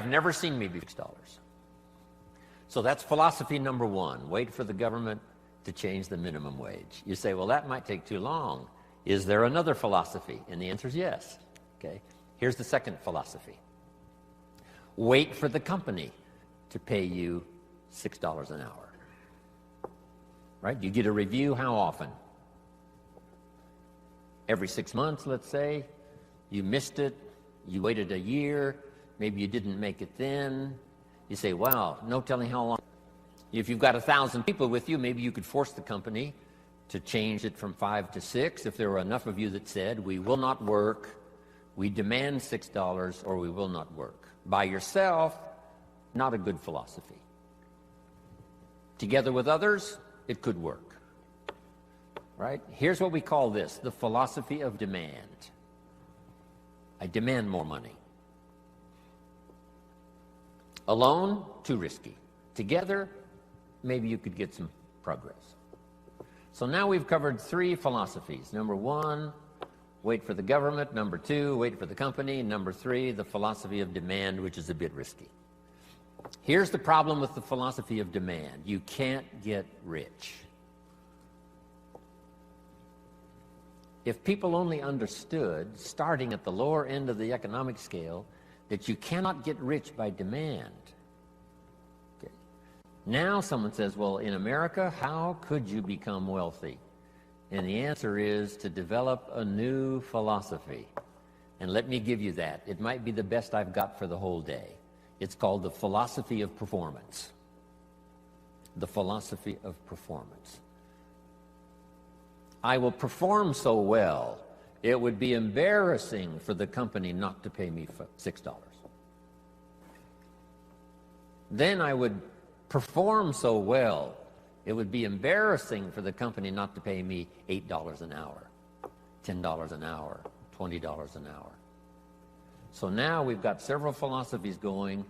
never seen me be $6. So that's philosophy number one. Wait for the government to change the minimum wage. You say, well, that might take too long. Is there another philosophy? And the answer is yes. Okay. Here's the second philosophy. Wait for the company to pay you $6 an hour. Right? You get a review how often? Every 6 months, let's say. You missed it. You waited a year. Maybe you didn't make it then. You say, wow, no telling how long. If you've got 1,000 people with you, maybe you could force the company to change it from 5 to 6 if there were enough of you that said, we will not work, we demand $6, or we will not work. By yourself, not a good philosophy. Together with others, it could work. Right? Here's what we call this, the philosophy of demand. I demand more money. Alone, too risky. Together, maybe you could get some progress. So now we've covered 3 philosophies. Number 1, wait for the government. Number 2, wait for the company. Number 3, the philosophy of demand, which is a bit risky. Here's the problem with the philosophy of demand. You can't get rich. If people only understood, starting at the lower end of the economic scale, that you cannot get rich by demand. Okay. Now someone says, well, in America, how could you become wealthy? And the answer is to develop a new philosophy. And let me give you that. It might be the best I've got for the whole day. It's called the philosophy of performance. The philosophy of performance. I will perform so well, it would be embarrassing for the company not to pay me $6. Then I would perform so well, it would be embarrassing for the company not to pay me $8 an hour, $10 an hour, $20 an hour. So now we've got several philosophies going,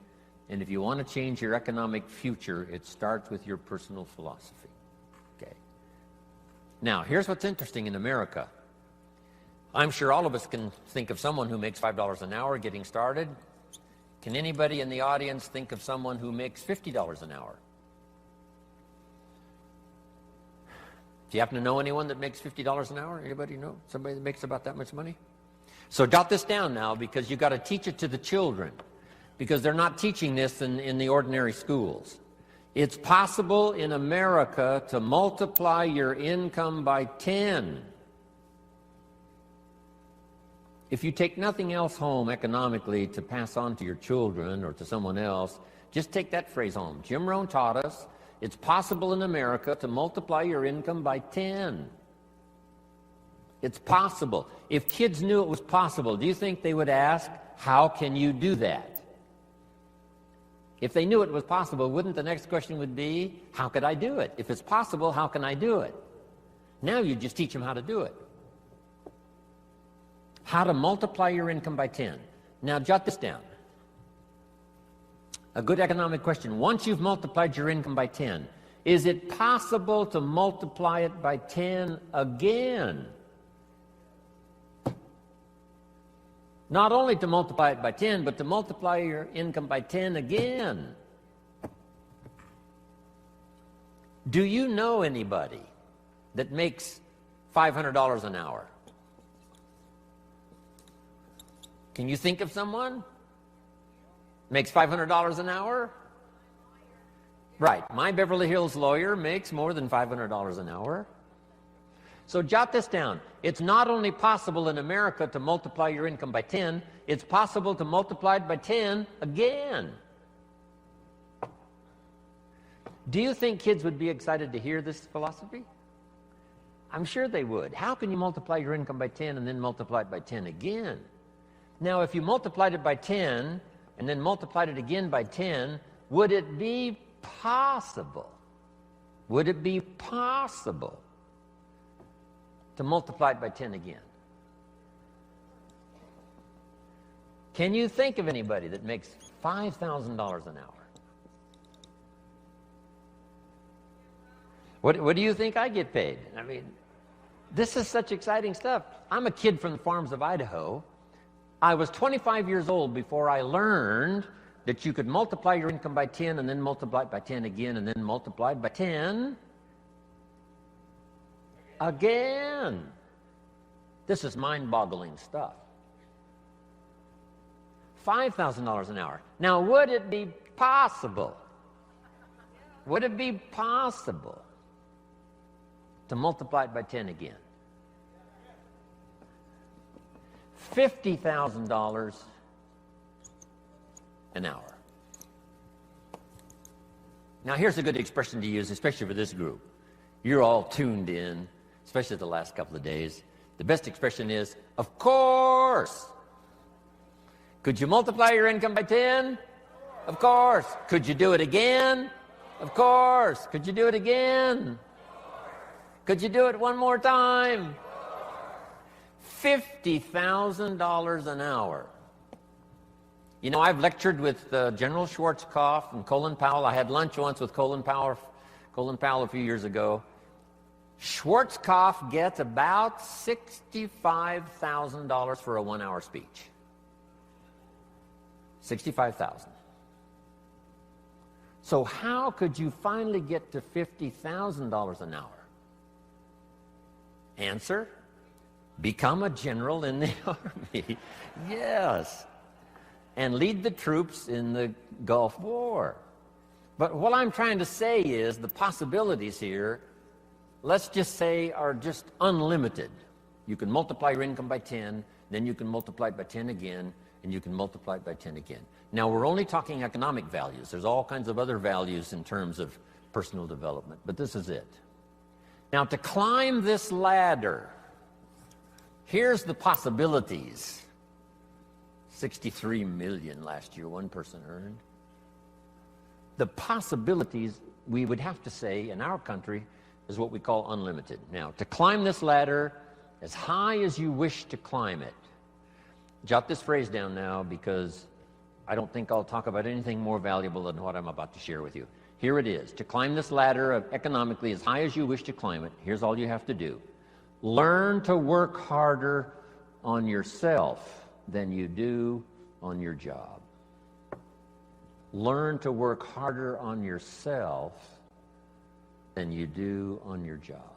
and if you want to change your economic future, it starts with your personal philosophy. Okay. Now, here's what's interesting in America. I'm sure all of us can think of someone who makes $5 an hour getting started. Can anybody in the audience think of someone who makes $50 an hour? Do you happen to know anyone that makes $50 an hour? Anybody know somebody that makes about that much money? So jot this down now, because you've got to teach it to the children, because they're not teaching this in the ordinary schools. It's possible in America to multiply your income by 10. If you take nothing else home economically to pass on to your children or to someone else, just take that phrase home. Jim Rohn taught us it's possible in America to multiply your income by 10. It's possible. If kids knew it was possible, do you think they would ask, how can you do that? If they knew it was possible, wouldn't the next question would be, how could I do it? If it's possible, how can I do it? Now you just teach them how to do it. How to multiply your income by 10. Now jot this down. A good economic question. Once you've multiplied your income by 10, is it possible to multiply it by 10 again? Not only to multiply it by 10, but to multiply your income by 10 again. Do you know anybody that makes $500 an hour? Can you think of someone? Makes $500 an hour? Right. My Beverly Hills lawyer makes more than $500 an hour. So jot this down. It's not only possible in America to multiply your income by 10, it's possible to multiply it by 10 again. Do you think kids would be excited to hear this philosophy? I'm sure they would. How can you multiply your income by 10 and then multiply it by 10 again? Now, if you multiplied it by 10 and then multiplied it again by 10, would it be possible? Would it be possible to multiply it by 10 again? Can you think of anybody that makes $5,000 an hour? What do you think I get paid? I mean, this is such exciting stuff. I'm a kid from the farms of Idaho. I was 25 years old before I learned that you could multiply your income by 10 and then multiply it by 10 again and then multiply it by 10 again. This is mind-boggling stuff. $5,000 an hour. Now, would it be possible? Would it be possible to multiply it by 10 again? $50,000 an hour. Now, here's a good expression to use, especially for this group. You're all tuned in, especially the last couple of days. The best expression is, of course. Could you multiply your income by 10? Of course. Could you do it again? Of course. Could you do it again? Could you do it one more time? $50,000 an hour. You know, I've lectured with General Schwarzkopf and Colin Powell. I had lunch once with Colin Powell a few years ago. Schwarzkopf gets about $65,000 for a one-hour speech. $65,000. So how could you finally get to $50,000 an hour? Answer: become a general in the Army. Yes. And lead the troops in the Gulf War. But what I'm trying to say is the possibilities here, let's just say, are just unlimited. You can multiply your income by 10, then you can multiply it by 10 again, and you can multiply it by 10 again. Now, we're only talking economic values. There's all kinds of other values in terms of personal development, but this is it. Now, to climb this ladder, here's the possibilities. 63 million last year, one person earned. The possibilities, we would have to say, in our country, is what we call unlimited. Now, to climb this ladder as high as you wish to climb it. Jot this phrase down now, because I don't think I'll talk about anything more valuable than what I'm about to share with you. Here it is. To climb this ladder economically as high as you wish to climb it, here's all you have to do. Learn to work harder on yourself than you do on your job. Learn to work harder on yourself than you do on your job.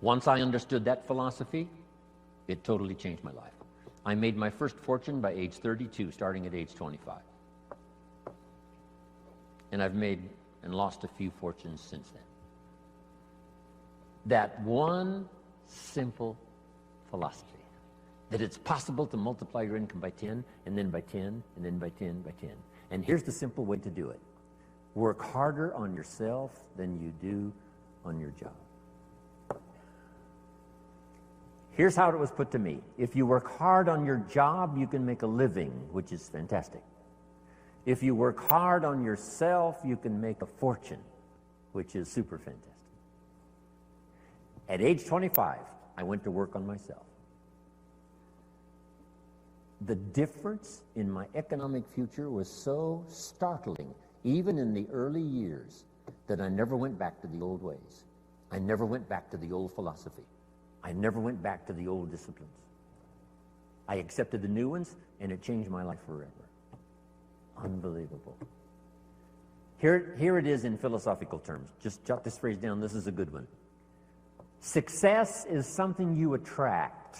Once I understood that philosophy, it totally changed my life. I made my first fortune by age 32, starting at age 25. And I've made and lost a few fortunes since then. That one simple philosophy, that it's possible to multiply your income by 10, and then by 10, and then by 10, by 10. And here's the simple way to do it. Work harder on yourself than you do on your job. Here's how it was put to me. If you work hard on your job, you can make a living, which is fantastic. If you work hard on yourself, you can make a fortune, which is super fantastic. At age 25, I went to work on myself. The difference in my economic future was so startling, even in the early years, that I never went back to the old ways. I never went back to the old philosophy. I never went back to the old disciplines. I accepted the new ones, and it changed my life forever. Unbelievable. Here it is in philosophical terms. Just jot this phrase down. This is a good one. Success is something you attract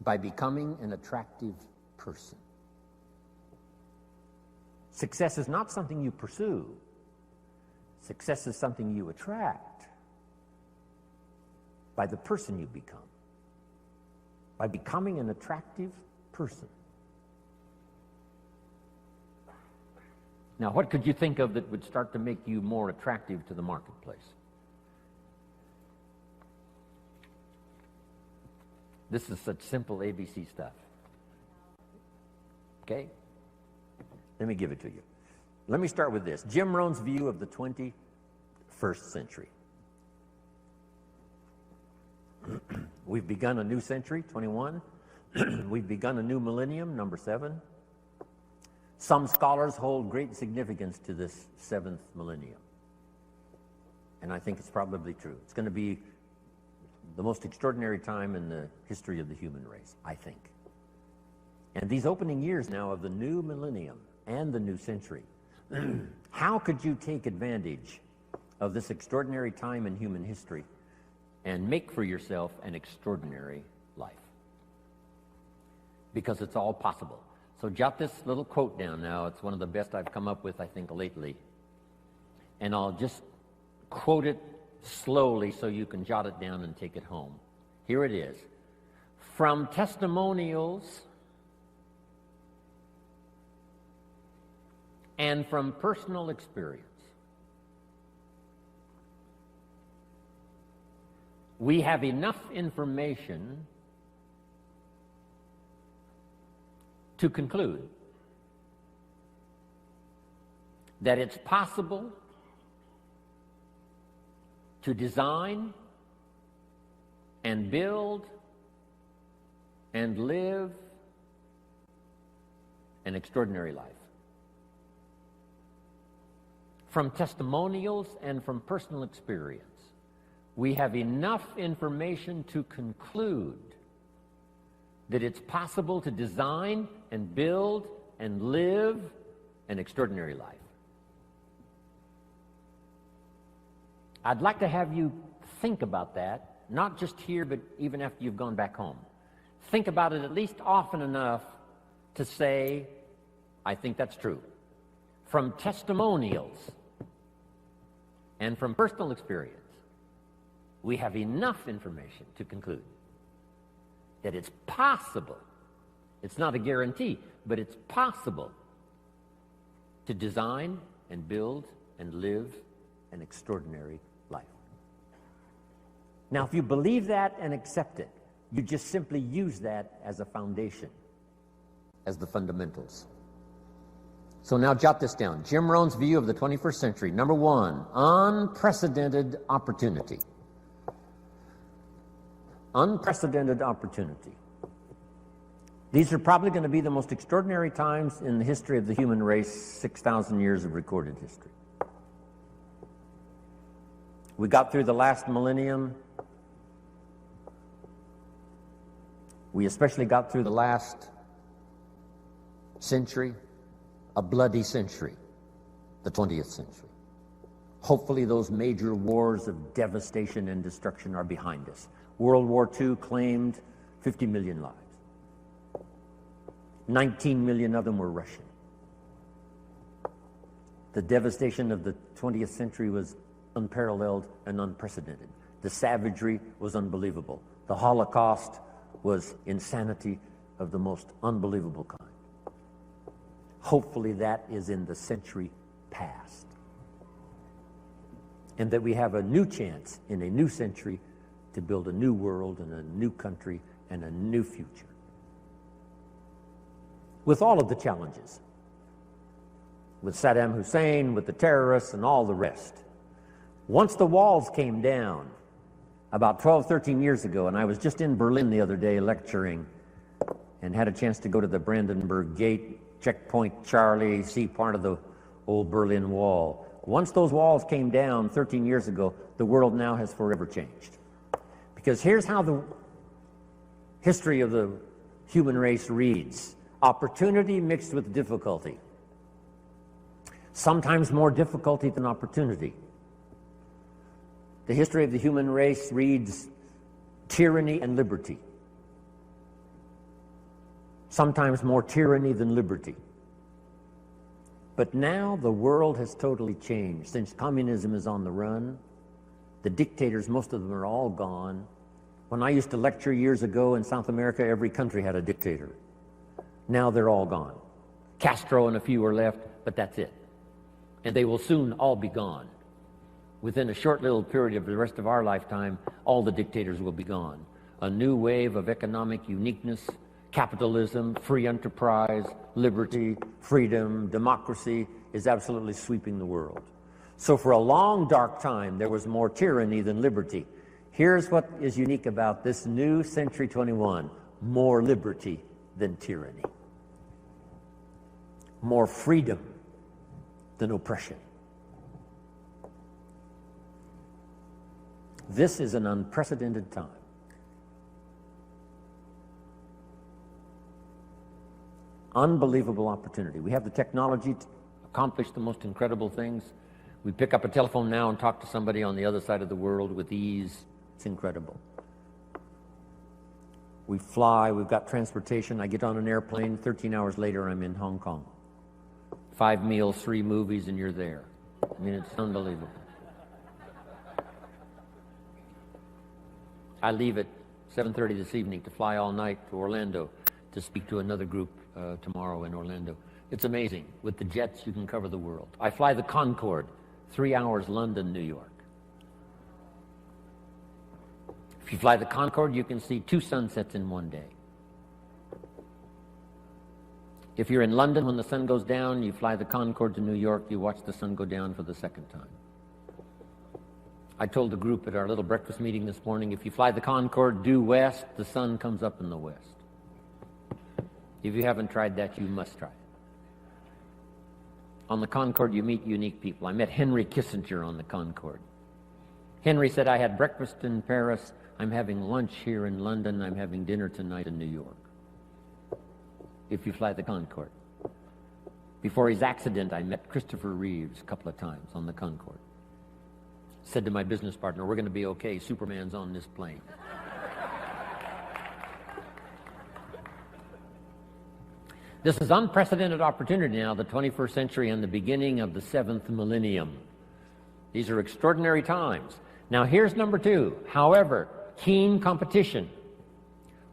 by becoming an attractive person. Success is not something you pursue. Success is something you attract by the person you become, by becoming an attractive person. Now, what could you think of that would start to make you more attractive to the marketplace? This is such simple ABC stuff. Okay? Let me give it to you. Let me start with this. Jim Rohn's view of the 21st century. We've begun a new century, 21. We've begun a new millennium, number 7. Some scholars hold great significance to this 7th millennium. And I think it's probably true. It's going to be the most extraordinary time in the history of the human race, I think. And these opening years now of the new millennium and the new century, how could you take advantage of this extraordinary time in human history and make for yourself an extraordinary life? Because it's all possible. So jot this little quote down now. It's one of the best I've come up with, I think, lately. And I'll just quote it slowly so you can jot it down and take it home. Here it is. From testimonials and from personal experience, we have enough information to conclude that it's possible to design and build and live an extraordinary life. From testimonials and from personal experience, we have enough information to conclude that it's possible to design and build and live an extraordinary life. I'd like to have you think about that, not just here, but even after you've gone back home. Think about it at least often enough to say, I think that's true. From testimonials and from personal experience, we have enough information to conclude that it's possible, it's not a guarantee, but it's possible to design and build and live an extraordinary life. Now, if you believe that and accept it, you just simply use that as a foundation, as the fundamentals. So now jot this down. Jim Rohn's view of the 21st century. Number one, unprecedented opportunity. Unprecedented opportunity. These are probably going to be the most extraordinary times in the history of the human race, 6,000 years of recorded history. We got through the last millennium. We especially got through the last century, a bloody century, the 20th century. Hopefully those major wars of devastation and destruction are behind us. World War II claimed 50 million lives. 19 million of them were Russian. The devastation of the 20th century was unparalleled and unprecedented. The savagery was unbelievable. The Holocaust was insanity of the most unbelievable kind. Hopefully that is in the century past. And that we have a new chance in a new century to build a new world and a new country and a new future. With all of the challenges. With Saddam Hussein, with the terrorists, and all the rest. Once the walls came down, about 12, 13 years ago, and I was just in Berlin the other day lecturing and had a chance to go to the Brandenburg Gate, Checkpoint Charlie, see part of the old Berlin Wall. Once those walls came down 13 years ago, the world now has forever changed. Because here's how the history of the human race reads. Opportunity mixed with difficulty. Sometimes more difficulty than opportunity. The history of the human race reads tyranny and liberty. Sometimes more tyranny than liberty. But now the world has totally changed. Since communism is on the run, the dictators, most of them are all gone. When I used to lecture years ago in South America, every country had a dictator. Now they're all gone. Castro and a few are left, but that's it. And they will soon all be gone. Within a short little period of the rest of our lifetime, all the dictators will be gone. A new wave of economic uniqueness, capitalism, free enterprise, liberty, freedom, democracy is absolutely sweeping the world. So for a long, dark time, there was more tyranny than liberty. Here's what is unique about this new Century 21. More liberty than tyranny. More freedom than oppression. This is an unprecedented time. Unbelievable opportunity. We have the technology to accomplish the most incredible things. We pick up a telephone now and talk to somebody on the other side of the world with ease. It's incredible. We fly, we've got transportation. I get on an airplane, 13 hours later I'm in Hong Kong. 5 meals, 3 movies, and you're there. I mean, it's unbelievable. I leave at 7:30 this evening to fly all night to Orlando to speak to another group tomorrow in Orlando. It's amazing. With the jets, you can cover the world. I fly the Concorde, 3 hours London, New York. If you fly the Concorde, you can see 2 sunsets in one day. If you're in London when the sun goes down, you fly the Concorde to New York, you watch the sun go down for the second time. I told the group at our little breakfast meeting this morning, if you fly the Concorde due west, the sun comes up in the west. If you haven't tried that, you must try it. On the Concorde, you meet unique people. I met Henry Kissinger on the Concorde. Henry said, I had breakfast in Paris, I'm having lunch here in London, I'm having dinner tonight in New York. If you fly the Concorde. Before his accident, I met Christopher Reeves a couple of times on the Concorde. Said to my business partner, we're going to be okay, Superman's on this plane. This is unprecedented opportunity now, the 21st century and the beginning of the 7th millennium. These are extraordinary times. Now here's number 2. However, keen competition.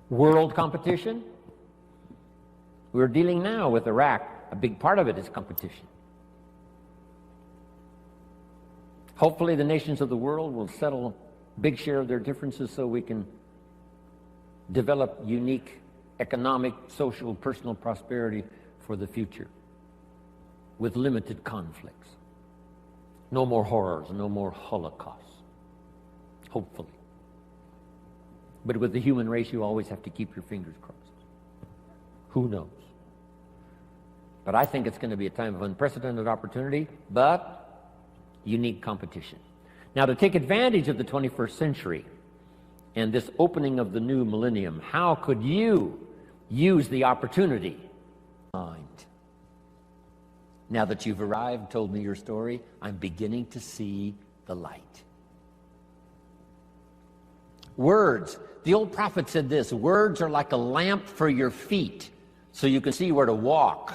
World competition. We're dealing now with Iraq. A big part of it is competition. Hopefully the nations of the world will settle a big share of their differences so we can develop unique economic, social, personal prosperity for the future with limited conflicts. No more horrors, no more holocausts. Hopefully. But with the human race, you always have to keep your fingers crossed. Who knows? But I think it's going to be a time of unprecedented opportunity, but unique competition. Now, to take advantage of the 21st century and this opening of the new millennium, how could you use the opportunity? Now that you've arrived, told me your story, I'm beginning to see the light. Words. The old prophet said this, words are like a lamp for your feet, so you can see where to walk.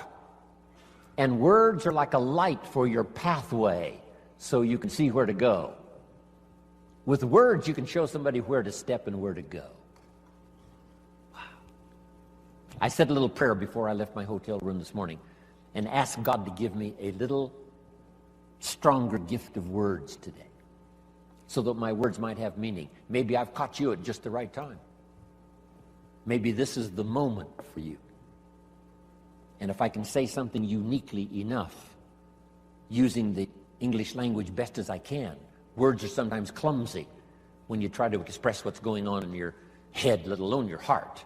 And words are like a light for your pathway, so you can see where to go. With words, you can show somebody where to step and where to go. Wow. I said a little prayer before I left my hotel room this morning and asked God to give me a little stronger gift of words today so that my words might have meaning. Maybe I've caught you at just the right time. Maybe this is the moment for you. And if I can say something uniquely enough, using the English language best as I can, words are sometimes clumsy when you try to express what's going on in your head, let alone your heart.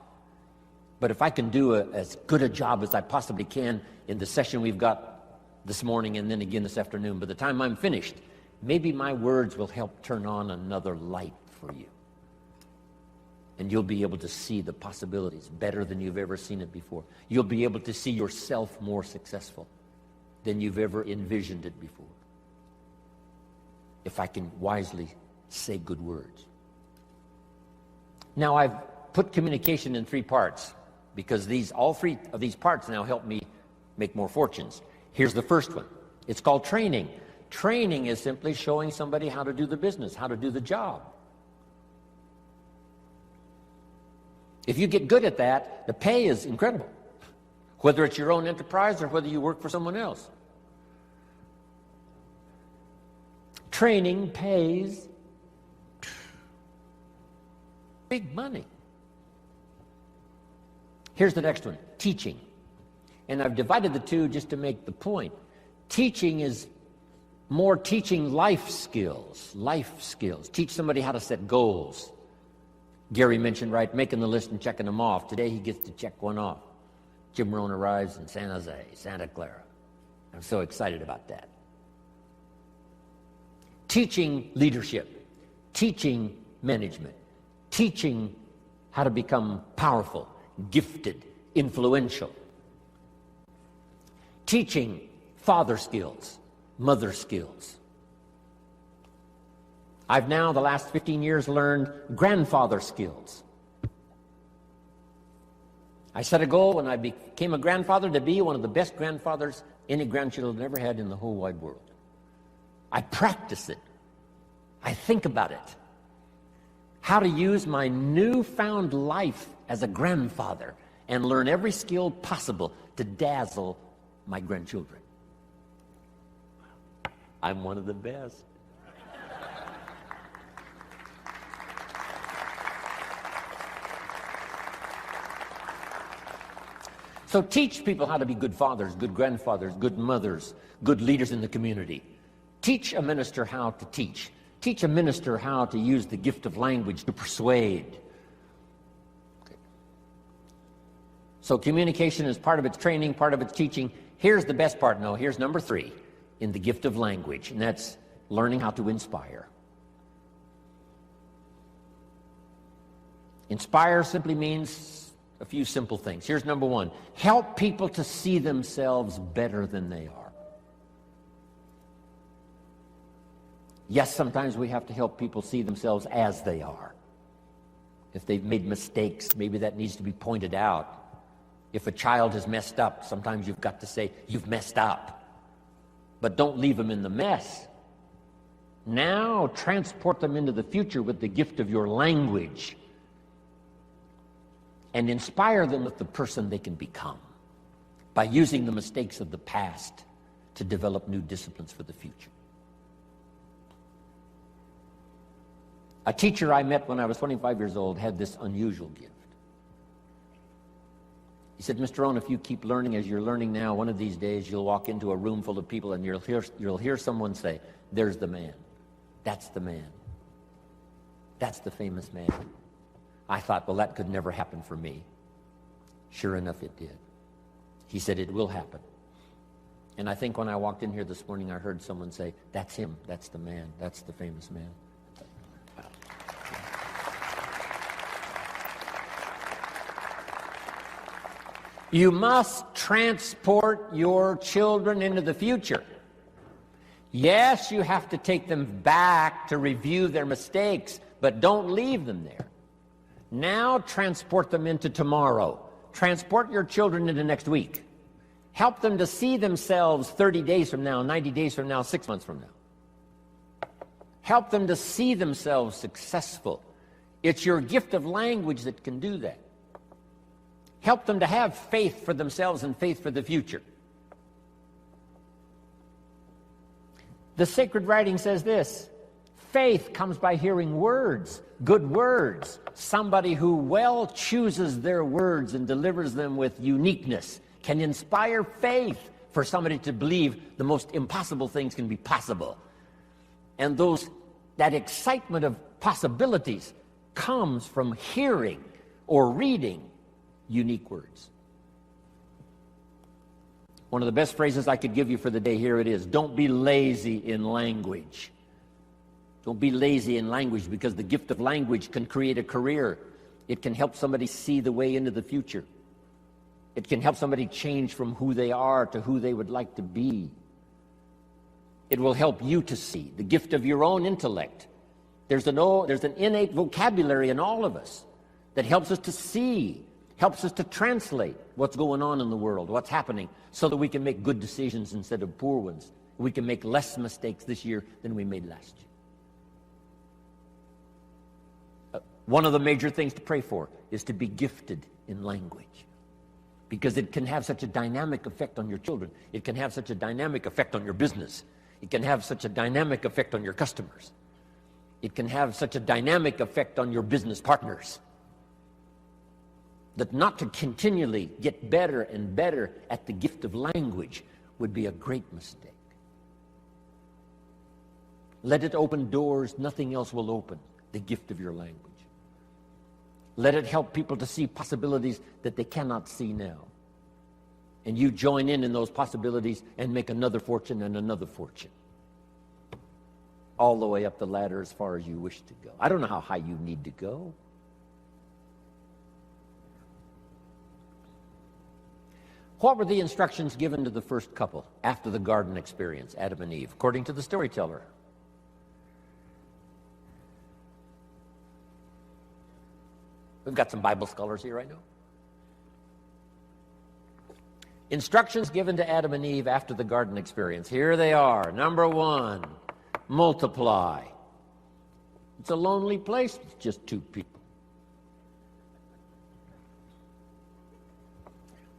But if I can do as good a job as I possibly can in the session we've got this morning and then again this afternoon, by the time I'm finished, maybe my words will help turn on another light for you. And you'll be able to see the possibilities better than you've ever seen it before. You'll be able to see yourself more successful than you've ever envisioned it before. If I can wisely say good words. Now I've put communication in 3 parts because all 3 of these parts now help me make more fortunes. Here's the first one. It's called training. Training is simply showing somebody how to do the business, how to do the job. If you get good at that, the pay is incredible. Whether it's your own enterprise or whether you work for someone else. Training pays big money. Here's the next one, teaching. And I've divided the 2 just to make the point. Teaching is more teaching life skills. Life skills. Teach somebody how to set goals. Gary mentioned, right, making the list and checking them off. Today he gets to check one off. Jim Rohn arrives in San Jose, Santa Clara. I'm so excited about that. Teaching leadership, teaching management, teaching how to become powerful, gifted, influential. Teaching father skills, mother skills. I've now, the last 15 years, learned grandfather skills. I set a goal when I became a grandfather to be one of the best grandfathers any grandchildren ever had in the whole wide world. I practice it. I think about it. How to use my newfound life as a grandfather and learn every skill possible to dazzle my grandchildren. I'm one of the best. So teach people how to be good fathers, good grandfathers, good mothers, good leaders in the community. Teach a minister how to teach. Teach a minister how to use the gift of language to persuade. Okay. So communication is part of its training, part of its teaching. Here's the best part. No, here's number 3 in the gift of language, and that's learning how to inspire. Inspire simply means a few simple things. Here's number 1. Help people to see themselves better than they are. Yes, sometimes we have to help people see themselves as they are. If they've made mistakes, maybe that needs to be pointed out. If a child has messed up, sometimes you've got to say, you've messed up. But don't leave them in the mess. Now transport them into the future with the gift of your language. And inspire them with the person they can become by using the mistakes of the past to develop new disciplines for the future. A teacher I met when I was 25 years old had this unusual gift. He said, Mr. Rohn, if you keep learning as you're learning now, one of these days you'll walk into a room full of people and you'll hear someone say, there's the man. That's the man. That's the famous man. I thought, well, that could never happen for me. Sure enough, it did. He said, it will happen. And I think when I walked in here this morning, I heard someone say, that's him, that's the man, that's the famous man. Wow. You must transport your children into the future. Yes, you have to take them back to review their mistakes, but don't leave them there. Now transport them into tomorrow. Transport your children into next week. Help them to see themselves 30 days from now, 90 days from now, 6 months from now. Help them to see themselves successful. It's your gift of language that can do that. Help them to have faith for themselves and faith for the future. The sacred writing says this: faith comes by hearing words, good words. Somebody who well chooses their words and delivers them with uniqueness can inspire faith for somebody to believe the most impossible things can be possible. And that excitement of possibilities comes from hearing or reading unique words. One of the best phrases I could give you for the day, here it is: don't be lazy in language. Don't be lazy in language, because the gift of language can create a career. It can help somebody see the way into the future. It can help somebody change from who they are to who they would like to be. It will help you to see the gift of your own intellect. There's an innate vocabulary in all of us that helps us to see, helps us to translate what's going on in the world, what's happening, so that we can make good decisions instead of poor ones. We can make less mistakes this year than we made last year. One of the major things to pray for is to be gifted in language, because it can have such a dynamic effect on your children. It can have such a dynamic effect on your business. It can have such a dynamic effect on your customers. It can have such a dynamic effect on your business partners, that not to continually get better and better at the gift of language would be a great mistake. Let it open doors nothing else will open, the gift of your language. Let it help people to see possibilities that they cannot see now. And you join in those possibilities and make another fortune and another fortune, all the way up the ladder as far as you wish to go. I don't know how high you need to go. What were the instructions given to the first couple after the garden experience, Adam and Eve, according to the storyteller? We've got some Bible scholars here, I know. Instructions given to Adam and Eve after the garden experience. Here they are. Number 1, multiply. It's a lonely place with just 2 people.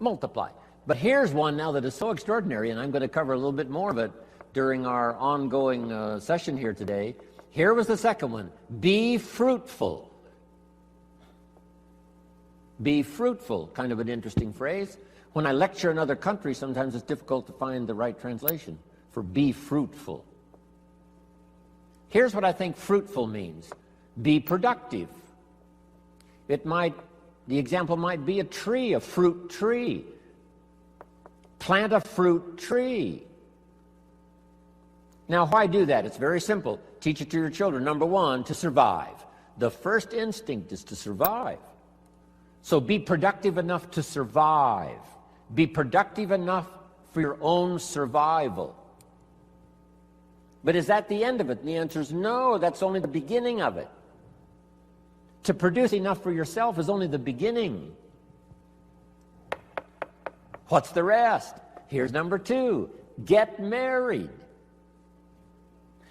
Multiply. But here's one now that is so extraordinary, and I'm going to cover a little bit more of it during our ongoing session here today. Here was the second one. Be fruitful. Be fruitful. Kind of an interesting phrase. When I lecture in other countries, sometimes it's difficult to find the right translation for be fruitful. Here's what I think fruitful means. Be productive. The example might be a tree, a fruit tree. Plant a fruit tree. Now, why do that? It's very simple. Teach it to your children. Number 1, to survive. The first instinct is to survive. So be productive enough to survive. Be productive enough for your own survival. But is that the end of it? And the answer is no, that's only the beginning of it. To produce enough for yourself is only the beginning. What's the rest? Here's number 2. Get married.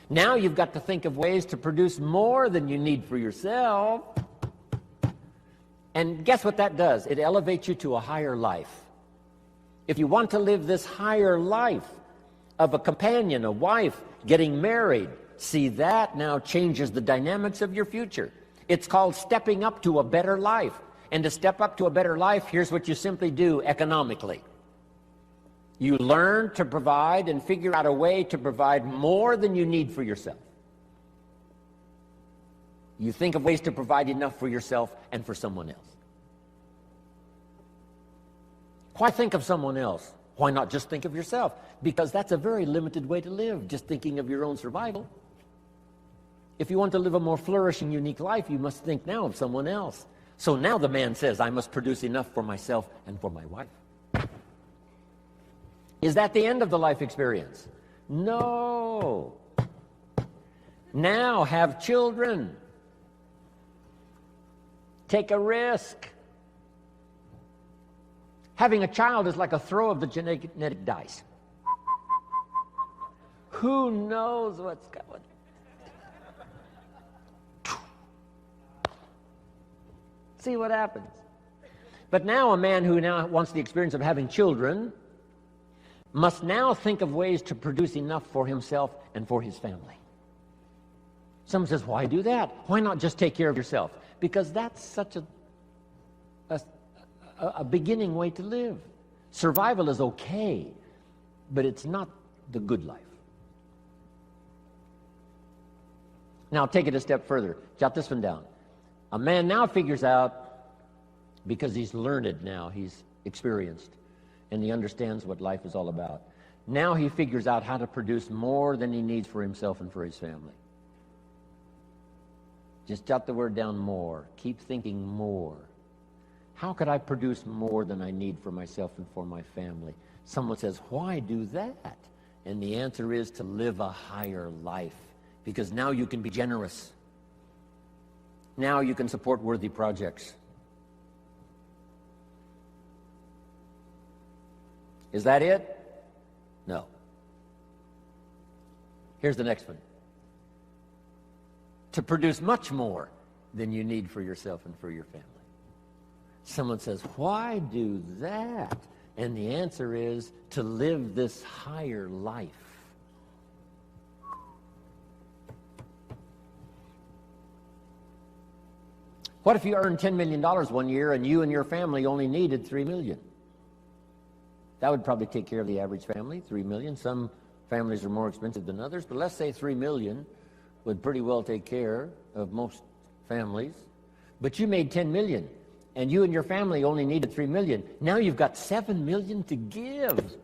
Now you've got to think of ways to produce more than you need for yourself. And guess what that does? It elevates you to a higher life. If you want to live this higher life of a companion, a wife, getting married, see, that now changes the dynamics of your future. It's called stepping up to a better life. And to step up to a better life, here's what you simply do economically. You learn to provide and figure out a way to provide more than you need for yourself. You think of ways to provide enough for yourself and for someone else. Why think of someone else? Why not just think of yourself? Because that's a very limited way to live, just thinking of your own survival. If you want to live a more flourishing, unique life, you must think now of someone else. So now the man says, I must produce enough for myself and for my wife. Is that the end of the life experience? No. Now have children. Take a risk. Having a child is like a throw of the genetic dice. Who knows what's going? See what happens. But now a man who now wants the experience of having children must now think of ways to produce enough for himself and for his family. Someone says, why do that? Why not just take care of yourself? Because that's such a beginning way to live. Survival is okay, but it's not the good life. Now take it a step further. Jot this one down. A man now figures out, because he's learned now, he's experienced, and he understands what life is all about. Now he figures out how to produce more than he needs for himself and for his family. Just jot the word down, more. Keep thinking more. How could I produce more than I need for myself and for my family? Someone says, why do that? And the answer is to live a higher life, because now you can be generous. Now you can support worthy projects. Is that it? No. Here's the next one. To produce much more than you need for yourself and for your family. Someone says, why do that? And the answer is to live this higher life. What if you earned $10 million one year and you and your family only needed $3 million? That would probably take care of the average family, $3 million. Some families are more expensive than others, but let's say $3 million would pretty well take care of most families. But you made $10 million, and you and your family only needed $3 million. Now you've got $7 million to give.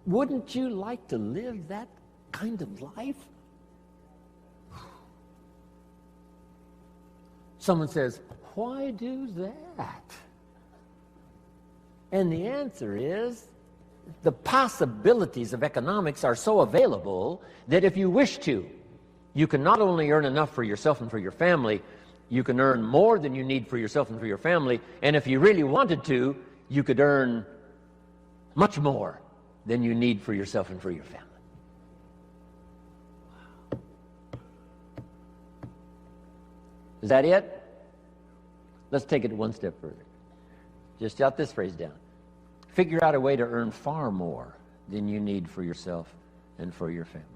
Wouldn't you like to live that kind of life? Someone says, why do that? And the answer is, the possibilities of economics are so available that if you wish to, you can not only earn enough for yourself and for your family, you can earn more than you need for yourself and for your family, and if you really wanted to, you could earn much more than you need for yourself and for your family. Is that it? Let's take it one step further. Just jot this phrase down. Figure out a way to earn far more than you need for yourself and for your family.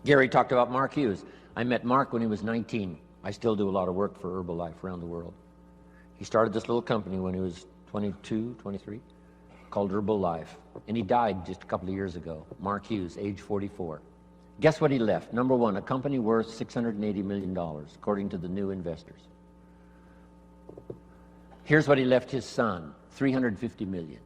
Gary talked about Mark Hughes. I met Mark when he was 19. I still do a lot of work for Herbalife around the world. He started this little company when he was 22, 23, called Herbalife. And he died just a couple of years ago. Mark Hughes, age 44. Guess what he left? Number one, a company worth $680 million, according to the new investors. Here's what he left his son, $350 million.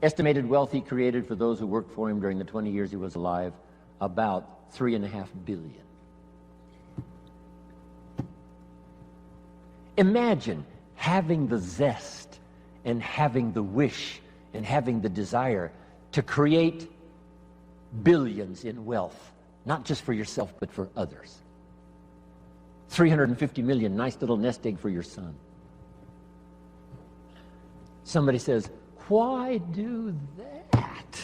Estimated wealth he created for those who worked for him during the 20 years he was alive, about $3.5 billion. Imagine having the zest and having the wish and having the desire to create billions in wealth, not just for yourself, but for others. 350 million, nice little nest egg for your son. Somebody says, why do that?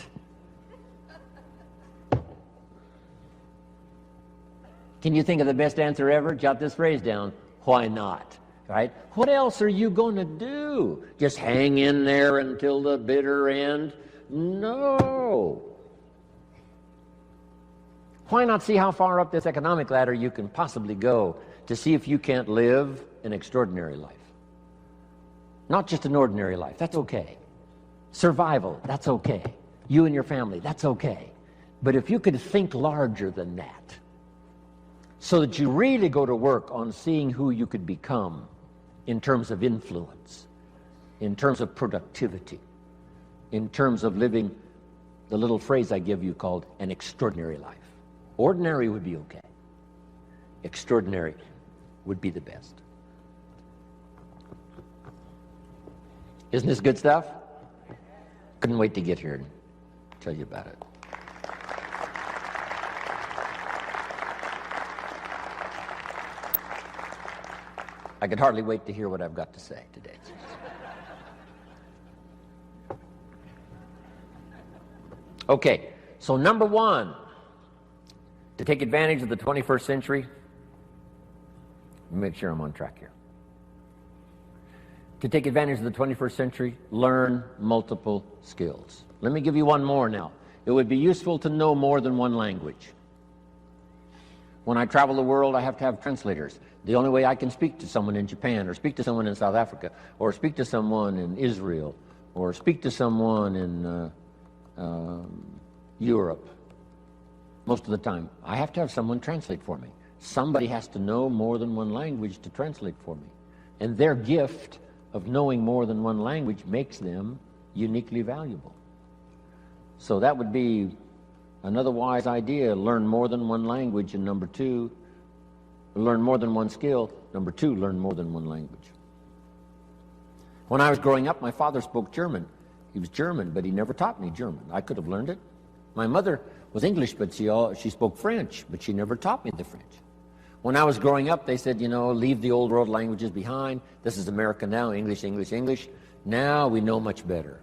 Can you think of the best answer ever? Jot this phrase down. Why not? Right? What else are you going to do? Just hang in there until the bitter end? No. Why not see how far up this economic ladder you can possibly go to see if you can't live an extraordinary life? Not just an ordinary life. That's okay. Survival, that's okay. You and your family, that's okay. But if you could think larger than that, so that you really go to work on seeing who you could become in terms of influence, in terms of productivity, in terms of living the little phrase I give you called an extraordinary life. Ordinary would be okay. Extraordinary would be the best. Isn't this good stuff? Couldn't wait to get here and tell you about it. I could hardly wait to hear what I've got to say today. Okay, so number one, to take advantage of the 21st century, let me make sure I'm on track here. To take advantage of the 21st century, learn multiple skills. Let me give you one more now. It would be useful to know more than one language. When I travel the world, I have to have translators. The only way I can speak to someone in Japan, or speak to someone in South Africa, or speak to someone in Israel, or speak to someone in Europe, most of the time, I have to have someone translate for me. Somebody has to know more than one language to translate for me. And their gift of knowing more than one language makes them uniquely valuable. So that would be another wise idea. Learn more than one language. And number two, learn more than one skill. Number two, learn more than one language. When I was growing up, my father spoke German. He was German, but he never taught me German. I could have learned it. My mother was English, but she spoke French, but she never taught me the French. When I was growing up, they said, leave the old world languages behind. This is America now, English, English, English. Now we know much better.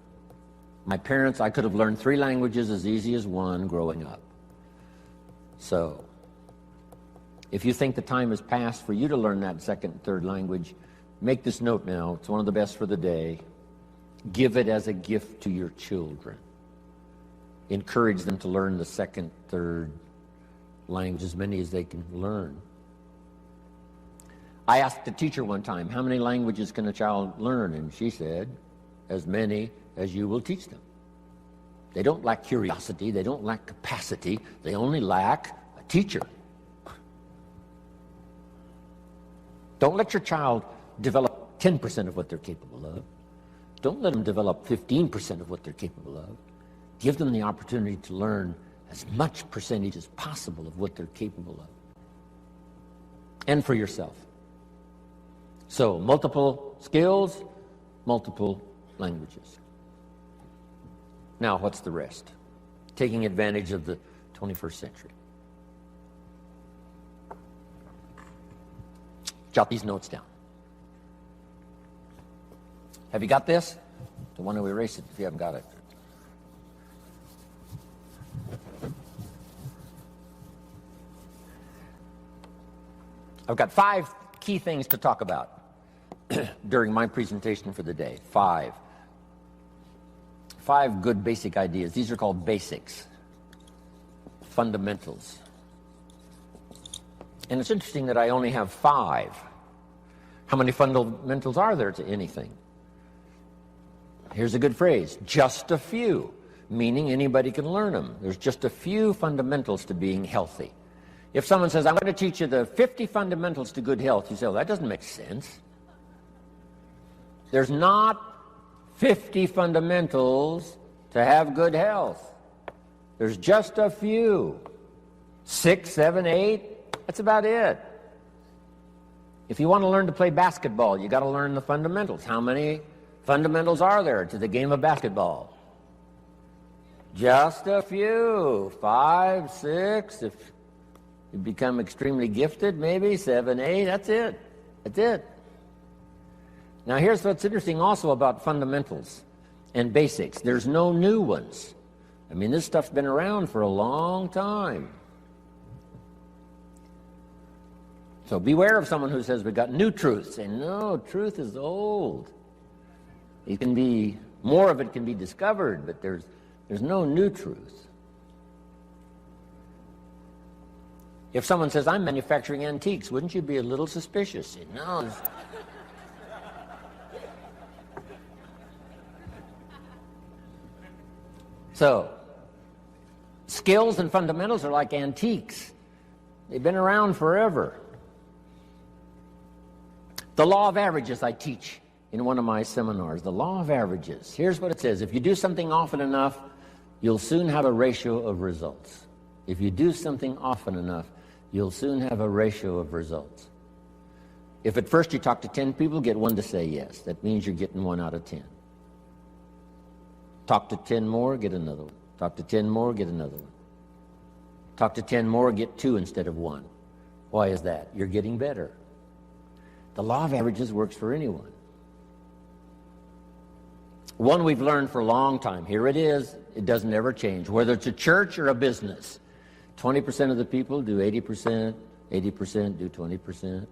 My parents, I could have learned 3 languages as easy as one growing up. So, if you think the time has passed for you to learn that second and third language, make this note now. It's one of the best for the day. Give it as a gift to your children. Encourage them to learn the second, third language, as many as they can learn. I asked a teacher one time, how many languages can a child learn? And she said, as many as you will teach them. They don't lack curiosity. They don't lack capacity. They only lack a teacher. Don't let your child develop 10% of what they're capable of. Don't let them develop 15% of what they're capable of. Give them the opportunity to learn as much percentage as possible of what they're capable of. And for yourself. So, multiple skills, multiple languages. Now, what's the rest? Taking advantage of the 21st century. Jot these notes down. Have you got this? Don't want to erase it if you haven't got it. I've got 5 key things to talk about during my presentation for the day. 5 good basic ideas. These are called basics, fundamentals. And it's interesting that I only have 5. How many fundamentals are there to anything? Here's a good phrase, just a few, meaning anybody can learn them. There's just a few fundamentals to being healthy. If someone says, I'm going to teach you the 50 fundamentals to good health, you say, well, that doesn't make sense. There's not 50 fundamentals to have good health. There's just a few. 6, 7, 8, that's about it. If you want to learn to play basketball, you got to learn the fundamentals. How many fundamentals are there to the game of basketball? Just a few. 5, 6, if you become extremely gifted, maybe 7, 8, that's it. That's it. Now here's what's interesting also about fundamentals and basics. There's no new ones. I mean, this stuff's been around for a long time. So beware of someone who says we've got new truths. Say, no, truth is old. It can be, more of it can be discovered, but there's no new truth. If someone says, I'm manufacturing antiques, wouldn't you be a little suspicious? Say, no. So, skills and fundamentals are like antiques. They've been around forever. The law of averages I teach in one of my seminars. The law of averages. Here's what it says. If you do something often enough, you'll soon have a ratio of results. If you do something often enough, you'll soon have a ratio of results. If at first you talk to 10 people, get 1 to say yes. That means you're getting 1 out of 10. Talk to 10 more, get another one. Talk to 10 more, get another one. Talk to 10 more, get 2 instead of 1. Why is that? You're getting better. The law of averages works for anyone. One we've learned for a long time. Here it is. It doesn't ever change. Whether it's a church or a business, 20% of the people do 80%, 80% do 20%.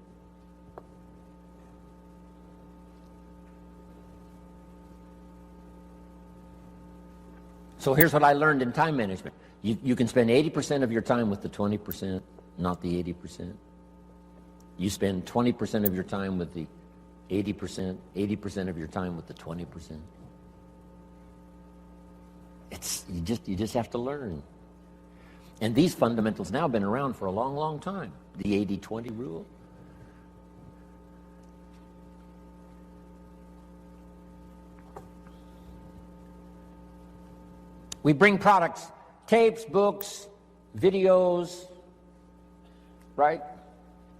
So here's what I learned in time management. You can spend 80% of your time with the 20%, not the 80%. You spend 20% of your time with the 80%, 80% of your time with the 20%. You just have to learn. And these fundamentals now have been around for a long, long time. The 80-20 rule. We bring products, tapes, books, videos, right?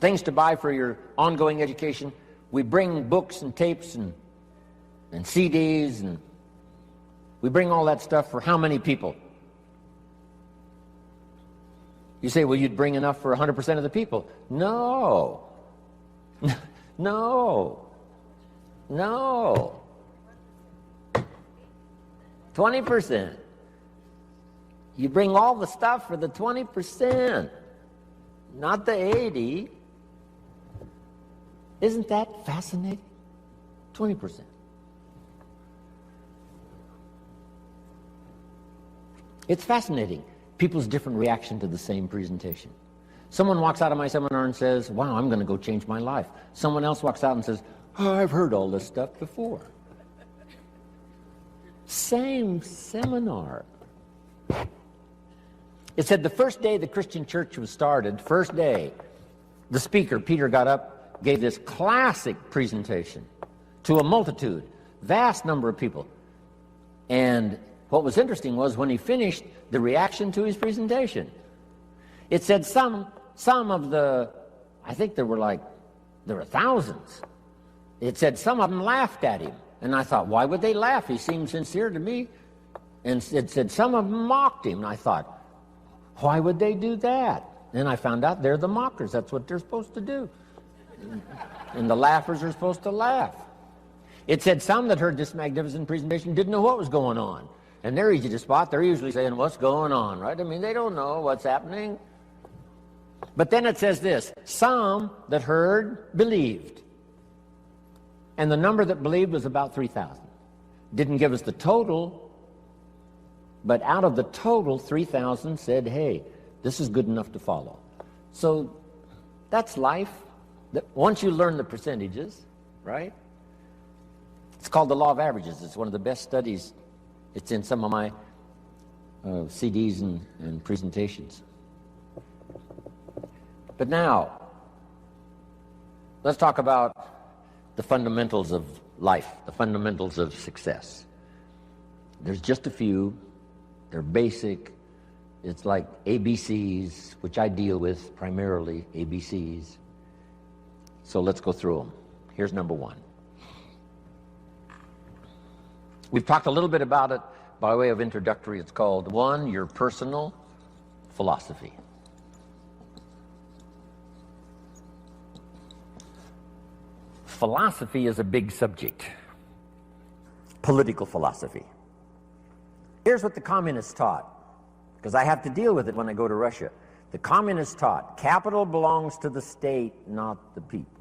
Things to buy for your ongoing education. We bring books and tapes and CDs, and we bring all that stuff for how many people? You say, well, you'd bring enough for 100% of the people. No. No. No. 20%. You bring all the stuff for the 20%, not the 80%. Isn't that fascinating? 20%. It's fascinating, people's different reaction to the same presentation. Someone walks out of my seminar and says, wow, I'm going to go change my life. Someone else walks out and says, oh, I've heard all this stuff before. Same seminar. It said the first day the Christian church was started, first day, the speaker, Peter, got up, gave this classic presentation to a multitude, vast number of people. And what was interesting was when he finished the reaction to his presentation, it said some of the, I think there were thousands. It said some of them laughed at him. And I thought, why would they laugh? He seemed sincere to me. And it said some of them mocked him. And I thought, why would they do that? And I found out they're the mockers. That's what they're supposed to do. And the laughers are supposed to laugh. It said some that heard this magnificent presentation didn't know what was going on. And they're easy to spot. They're usually saying, what's going on, right? I mean, they don't know what's happening. But then it says this, some that heard believed. And the number that believed was about 3,000. Didn't give us the total, but out of the total, 3,000 said, hey, this is good enough to follow. So that's life. Once you learn the percentages, right? It's called the law of averages. It's one of the best studies. It's in some of my CDs and presentations. But now, let's talk about the fundamentals of life, the fundamentals of success. There's just a few. They're basic. It's like ABCs, which I deal with primarily, ABCs. So let's go through them. Here's number one. We've talked a little bit about it by way of introductory. It's called, one, your personal philosophy. Philosophy is a big subject. Political philosophy. Here's what the communists taught, because I have to deal with it when I go to Russia. The communists taught, capital belongs to the state, not the people.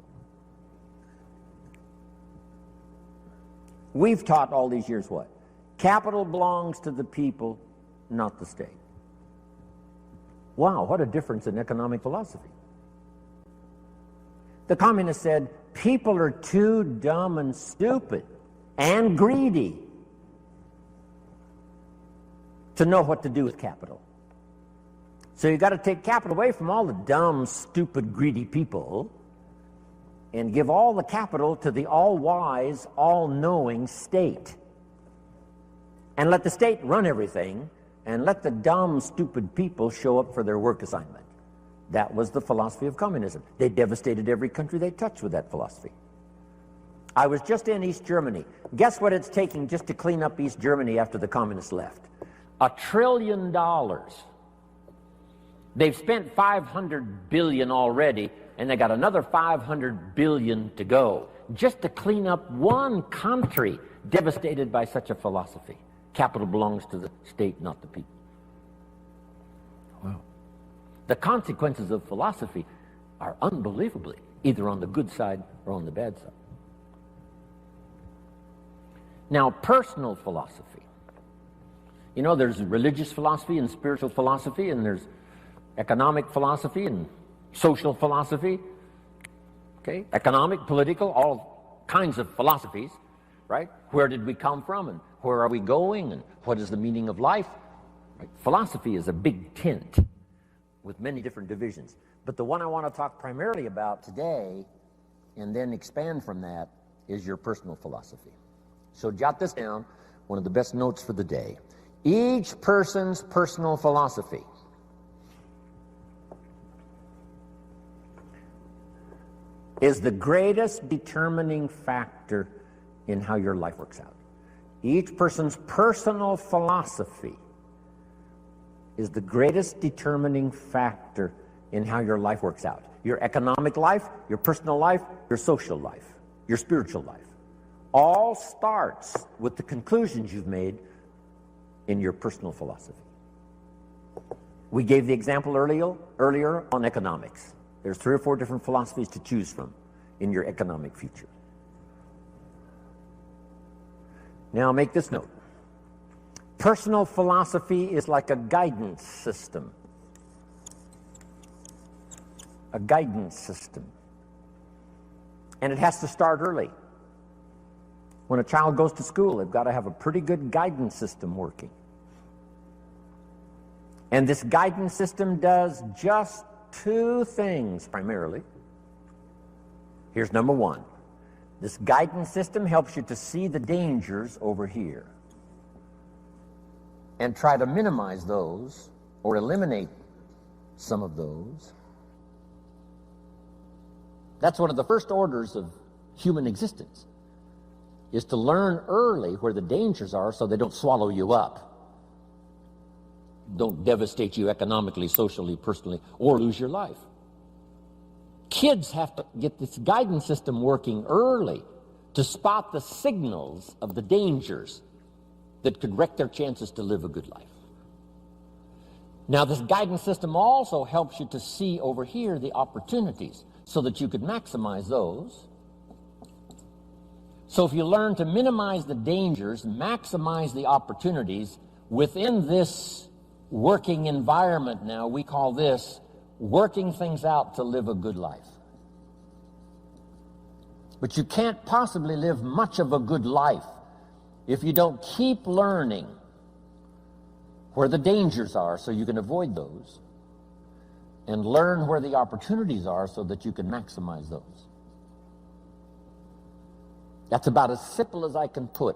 We've taught all these years what? Capital belongs to the people, not the state. Wow, what a difference in economic philosophy. The communists said, people are too dumb and stupid and greedy to know what to do with capital. So you've got to take capital away from all the dumb, stupid, greedy people and give all the capital to the all-wise, all-knowing state. And let the state run everything, and let the dumb, stupid people show up for their work assignment. That was the philosophy of communism. They devastated every country they touched with that philosophy. I was just in East Germany. Guess what it's taking just to clean up East Germany after the communists left? $1 trillion. They've spent $500 billion already, and they got another $500 billion to go, just to clean up one country devastated by such a philosophy. Capital belongs to the state, not the people. Wow. The consequences of philosophy are unbelievably either on the good side or on the bad side. Now, personal philosophy. You know, there's religious philosophy and spiritual philosophy, and there's economic philosophy and social philosophy. Okay? Economic, political, all kinds of philosophies, right? Where did we come from, and where are we going, and what is the meaning of life? Right? Philosophy is a big tent with many different divisions. But the one I want to talk primarily about today, and then expand from that, is your personal philosophy. So jot this down, one of the best notes for the day. Each person's personal philosophy is the greatest determining factor in how your life works out. Each person's personal philosophy is the greatest determining factor in how your life works out. Your economic life, your personal life, your social life, your spiritual life. All starts with the conclusions you've made in your personal philosophy. We gave the example earlier on economics. There's 3 or 4 different philosophies to choose from in your economic future. Now make this note. Personal philosophy is like a guidance system. A guidance system. And it has to start early. When a child goes to school, they've got to have a pretty good guidance system working. And this guidance system does just 2 things primarily. Here's number 1. This guidance system helps you to see the dangers over here. and try to minimize those or eliminate some of those. That's one of the first orders of human existence, is to learn early where the dangers are so they don't swallow you up, don't devastate you economically, socially, personally, or lose your life. Kids have to get this guidance system working early to spot the signals of the dangers that could wreck their chances to live a good life. Now, this guidance system also helps you to see over here the opportunities so that you could maximize those. So if you learn to minimize the dangers, maximize the opportunities within this working environment now, we call this working things out to live a good life. But you can't possibly live much of a good life if you don't keep learning where the dangers are so you can avoid those, and learn where the opportunities are so that you can maximize those. That's about as simple as I can put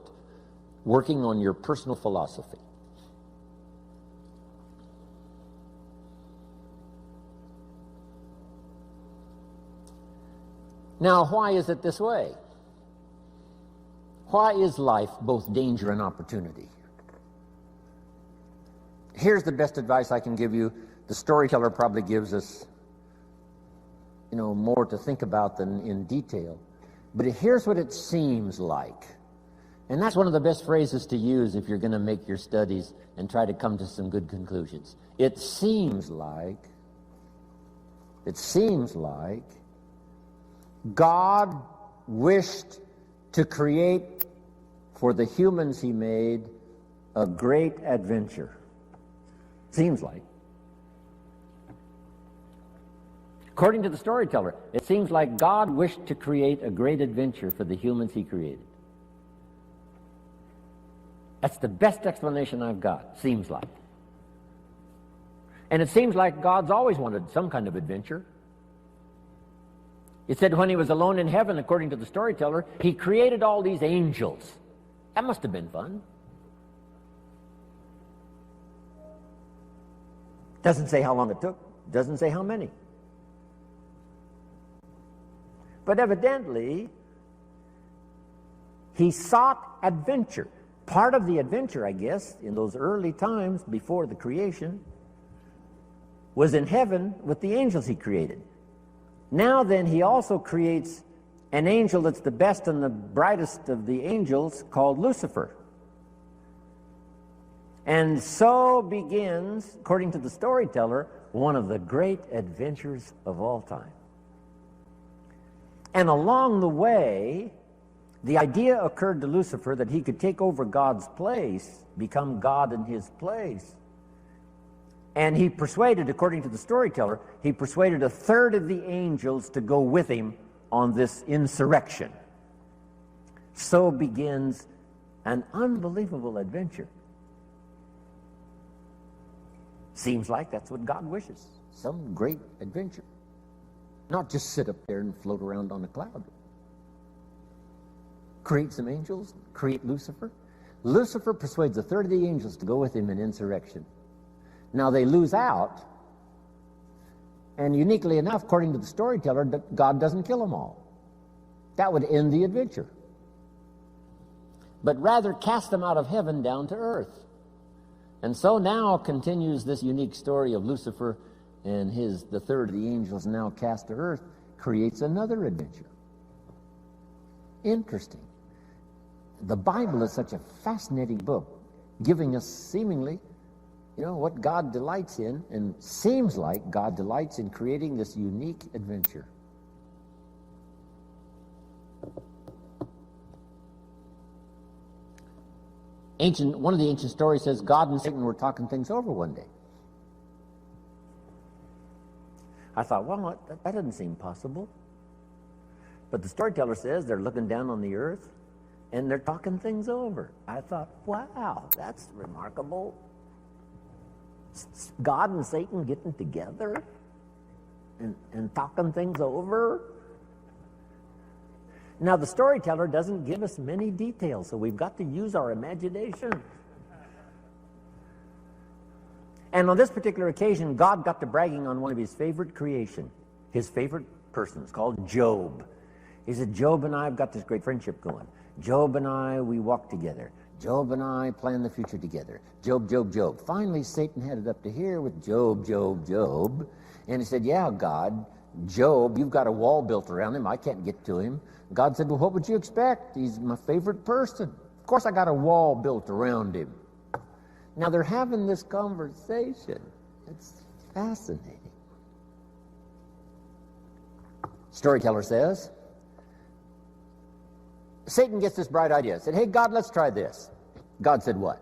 working on your personal philosophy. Now, why is it this way? Why is life both danger and opportunity? Here's the best advice I can give you. The storyteller probably gives us, more to think about than in detail. But here's what it seems like. And that's one of the best phrases to use if you're going to make your studies and try to come to some good conclusions. It seems like God wished to create for the humans he made a great adventure. Seems like. According to the storyteller, it seems like God wished to create a great adventure for the humans he created. That's the best explanation I've got, seems like. And it seems like God's always wanted some kind of adventure. It said when he was alone in heaven, according to the storyteller, he created all these angels. That must have been fun. Doesn't say how long it took. Doesn't say how many. But evidently, he sought adventure. Part of the adventure, I guess, in those early times before the creation, was in heaven with the angels he created. Now then, he also creates an angel that's the best and the brightest of the angels, called Lucifer. And so begins, according to the storyteller, one of the great adventures of all time. And along the way, the idea occurred to Lucifer that he could take over God's place, become God in his place. And he persuaded, according to the storyteller, he persuaded a third of the angels to go with him on this insurrection. So begins an unbelievable adventure. Seems like that's what God wishes, some great adventure. Not just sit up there and float around on a cloud. Create some angels, create Lucifer. Lucifer persuades a third of the angels to go with him in insurrection. Now they lose out, and uniquely enough, according to the storyteller, God doesn't kill them all. That would end the adventure. But rather cast them out of heaven down to earth. And so now continues this unique story of Lucifer and the third of the angels now cast to earth, creates another adventure. Interesting. The Bible is such a fascinating book, giving us seemingly, what God delights in, and seems like God delights in creating this unique adventure. One of the ancient stories says God and Satan were talking things over one day. I thought, well, that doesn't seem possible. But the storyteller says they're looking down on the earth and they're talking things over. I thought, wow, that's remarkable. God and Satan getting together and talking things over. Now, the storyteller doesn't give us many details, so we've got to use our imagination. And on this particular occasion, God got to bragging on one of his favorite creation, his favorite persons, called Job. He said, Job and I have got this great friendship going. Job and I, we walk together. Job and I plan the future together. Job, Job, Job. Finally, Satan had it up to here with Job, Job, Job. And he said, yeah, God, Job, you've got a wall built around him. I can't get to him. God said, well, what would you expect? He's my favorite person. Of course, I got a wall built around him. Now, they're having this conversation. It's fascinating. Storyteller says, Satan gets this bright idea. Said, hey, God, let's try this. God said what?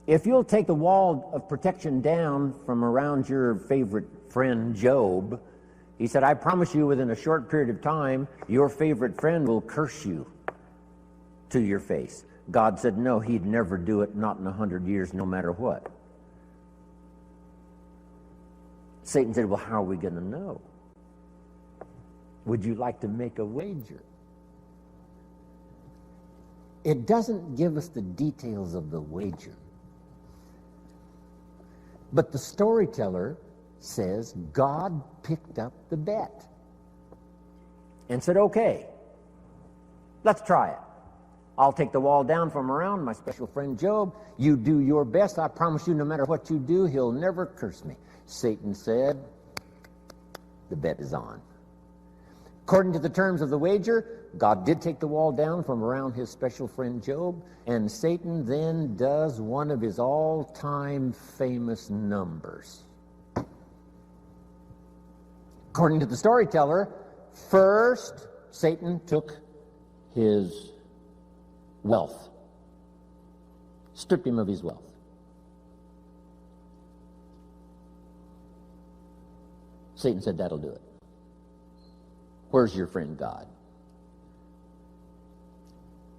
If you'll take the wall of protection down from around your favorite friend, Job, he said, I promise you within a short period of time, your favorite friend will curse you to your face. God said, no, he'd never do it, not in 100 years, no matter what. Satan said, well, how are we going to know? Would you like to make a wager? It doesn't give us the details of the wager. But the storyteller says God picked up the bet and said, okay, let's try it. I'll take the wall down from around my special friend Job. You do your best. I promise you, no matter what you do, he'll never curse me. Satan said, the bet is on. According to the terms of the wager, God did take the wall down from around his special friend Job, and Satan then does one of his all-time famous numbers. According to the storyteller, first Satan took his wealth, stripped him of his wealth. Satan said, that'll do it. Where's your friend God?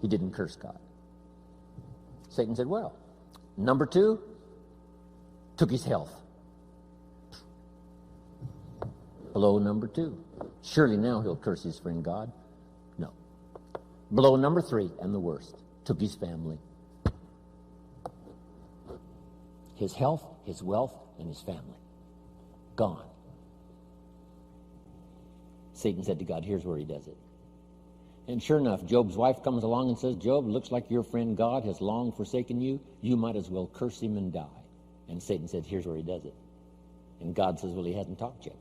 He didn't curse God. Satan said, well, number two, took his health. Blow number two. Surely now he'll curse his friend God. No. Blow number three, and the worst, took his family. His health, his wealth, and his family. Gone. Satan said to God, here's where he does it. And sure enough, Job's wife comes along and says, Job, looks like your friend God has long forsaken you. You might as well curse him and die. And Satan said, here's where he does it. And God says, well, he hasn't talked yet.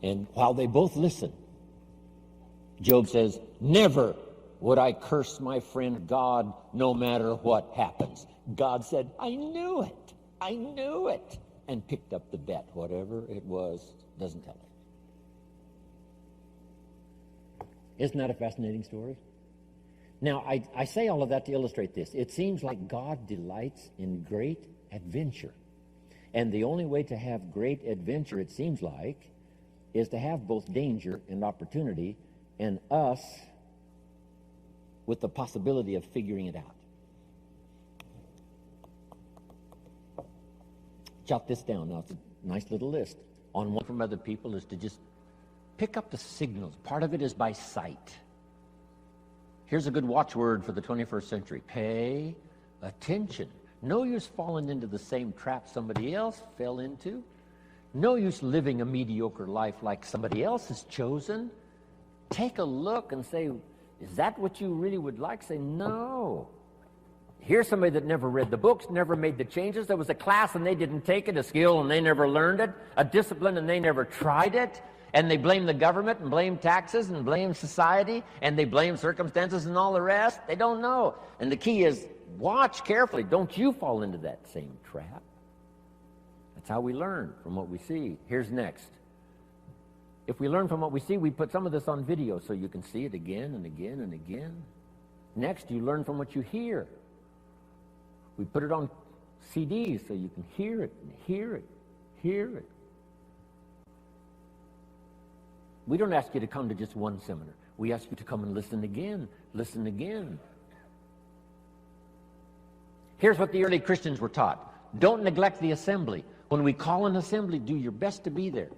And while they both listen, Job says, never would I curse my friend God no matter what happens. God said, I knew it. I knew it. And picked up the bet. Whatever it was, doesn't tell it. Isn't that a fascinating story? Now, I say all of that to illustrate this. It seems like God delights in great adventure. And the only way to have great adventure, it seems like, is to have both danger and opportunity, and us with the possibility of figuring it out. Jot this down. Now, it's a nice little list. On one from other people is to just pick up the signals. Part of it is by sight. Here's a good watchword for the 21st century. Pay attention. No use falling into the same trap somebody else fell into. No use living a mediocre life like somebody else has chosen. Take a look and say, is that what you really would like? Say, no. Here's somebody that never read the books, never made the changes. There was a class and they didn't take it, a skill and they never learned it, a discipline and they never tried it. And they blame the government and blame taxes and blame society and they blame circumstances and all the rest. They don't know. And the key is, watch carefully. Don't you fall into that same trap. That's how we learn, from what we see. Here's next. If we learn from what we see, we put some of this on video so you can see it again and again and again. Next, you learn from what you hear. We put it on CDs so you can hear it and hear it, hear it. We don't ask you to come to just one seminar. We ask you to come and listen again, listen again. Here's what the early Christians were taught. Don't neglect the assembly. When we call an assembly, do your best to be there.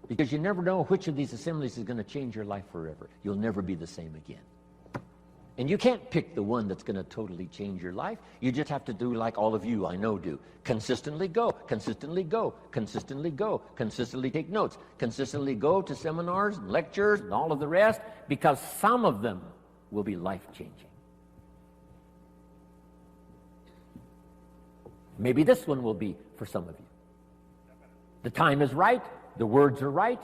Because you never know which of these assemblies is going to change your life forever. You'll never be the same again. And you can't pick the one that's going to totally change your life. You just have to do like all of you I know do. Consistently go, consistently go, consistently go, consistently take notes, consistently go to seminars and lectures and all of the rest, because some of them will be life-changing. Maybe this one will be for some of you. The time is right, the words are right,